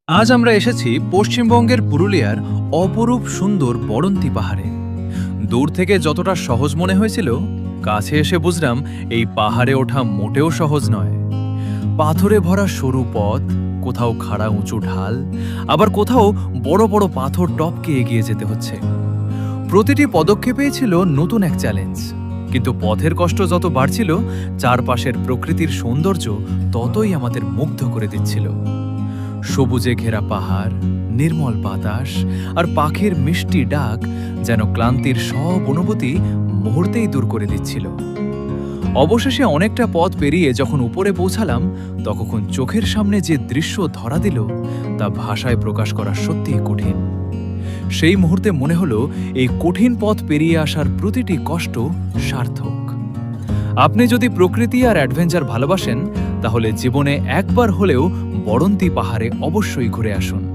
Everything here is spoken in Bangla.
আজ আমরা এসেছি পশ্চিমবঙ্গের পুরুলিয়ার অপরূপ সুন্দর বড়ন্তি পাহাড়ে। দূর থেকে যতটা সহজ মনে হয়েছিল, কাছে এসে বুঝলাম এই পাহাড়ে ওঠা মোটেও সহজ নয়। পাথরে ভরা সরু পথ, কোথাও খাড়া উঁচু ঢাল, আবার কোথাও বড় বড় পাথর টপকে এগিয়ে যেতে হচ্ছে। প্রতিটি পদক্ষেপেই ছিল নতুন এক চ্যালেঞ্জ। কিন্তু পথের কষ্ট যত বাড়ছিল, চারপাশের প্রকৃতির সৌন্দর্য ততই আমাদের মুগ্ধ করে দিচ্ছিল। সবুজে ঘেরা পাহাড়, নির্মল বাতাস আর পাখির মিষ্টি ডাক যেন ক্লান্তির সব অনুভূতি মুহূর্তেই দূর করে দিচ্ছিল। অবশেষে অনেকটা পথ পেরিয়ে যখন উপরে পৌঁছালাম, তখন চোখের সামনে যে দৃশ্য ধরা দিল তা ভাষায় প্রকাশ করা সত্যিই কঠিন। সেই মুহূর্তে মনে হলো এই কঠিন পথ পেরিয়ে আসার প্রতিটি কষ্ট সার্থক। আপনি যদি প্রকৃতি আর অ্যাডভেঞ্চার ভালোবাসেন, তাহলে জীবনে একবার হলেও বড়ন্তি পাহাড়ে অবশ্যই ঘুরে আসুন।